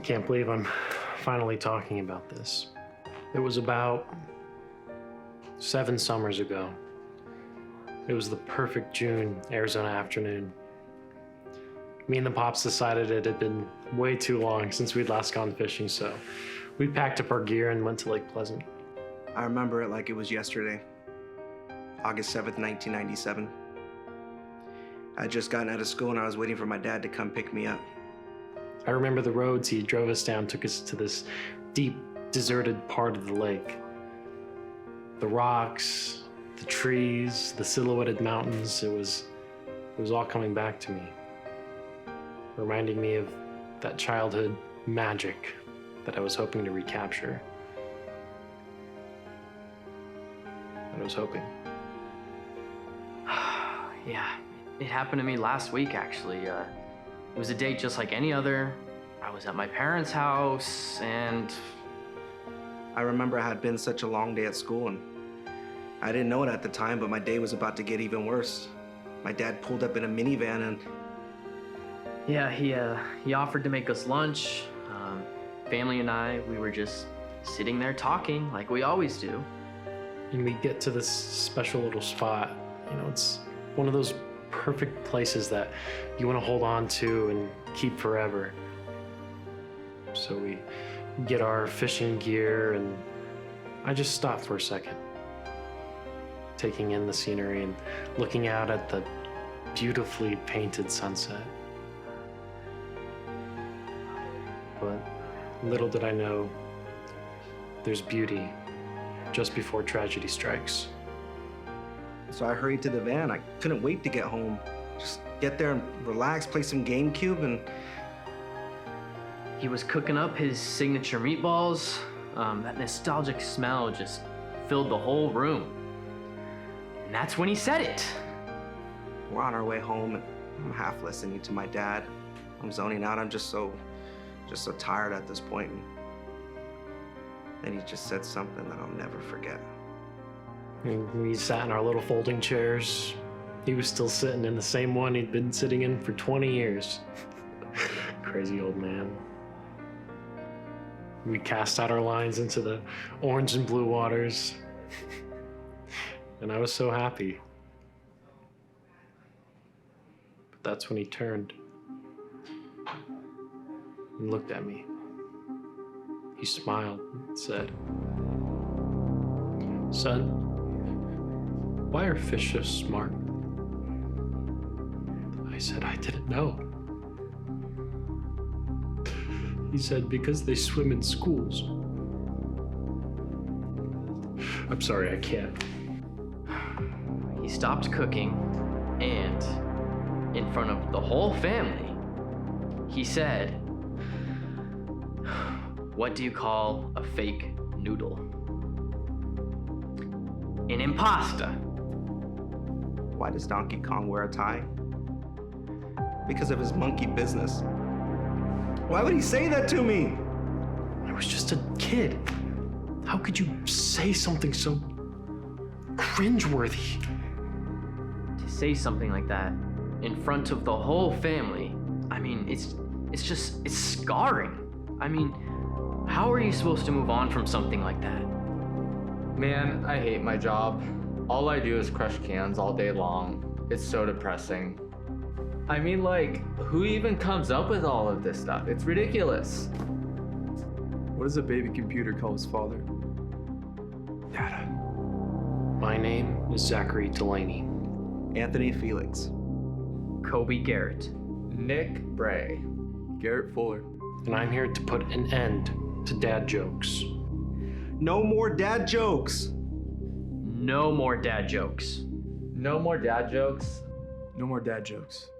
can't believe I'm finally talking about this. It was about 7 summers ago. It was the perfect June Arizona afternoon. Me and the Pops decided it had been way too long since we'd last gone fishing, so we packed up our gear and went to Lake Pleasant. I remember it like it was yesterday, August 7th, 1997. I'd just gotten out of school and I was waiting for my dad to come pick me up. I remember the roads he drove us down took us to this deep, deserted part of the lake. The rocks, the trees, the silhouetted mountains, it was all coming back to me, reminding me of that childhood magic that I was hoping to recapture. I was hoping. Yeah, it happened to me last week, actually. It was a date just like any other. I was at my parents' house, and I remember it had been such a long day at school, and I didn't know it at the time, but my day was about to get even worse. My dad pulled up in a minivan and... yeah, he offered to make us lunch. Family and I, we were just sitting there talking like we always do. And we get to this special little spot. You know, it's one of those perfect places that you want to hold on to and keep forever. So we get our fishing gear, and I just stop for a second, taking in the scenery and looking out at the beautifully painted sunset. But little did I know, there's beauty just before tragedy strikes. So I hurried to the van. I couldn't wait to get home. Just get there and relax, play some GameCube, and... He was cooking up his signature meatballs. That nostalgic smell just filled the whole room. And that's when he said it. We're on our way home, and I'm half listening to my dad. I'm zoning out. I'm just so tired at this point. And then he just said something that I'll never forget. And we sat in our little folding chairs. He was still sitting in the same one he'd been sitting in for 20 years. Crazy old man. We cast out our lines into the orange and blue waters. And I was so happy. But that's when he turned and looked at me. He smiled and said, "Son, why are fish so smart?" I said, "I didn't know." He said, "Because they swim in schools." I'm sorry, I can't. He stopped cooking, and in front of the whole family, he said, "What do you call a fake noodle?" An impasta. Why does Donkey Kong wear a tie? Because of his monkey business. Why would he say that to me? I was just a kid. How could you say something so cringeworthy? To say something like that in front of the whole family, I mean, it's scarring. I mean, how are you supposed to move on from something like that? Man, I hate my job. All I do is crush cans all day long. It's so depressing. I mean, like, who even comes up with all of this stuff? It's ridiculous. What does a baby computer call his father? Dada. My name is Zachary Delaney. Anthony Felix. Kobe Garrett. Nick Bray. Garrett Fuller. And I'm here to put an end to dad jokes. No more dad jokes. No more dad jokes. No more dad jokes. No more dad jokes.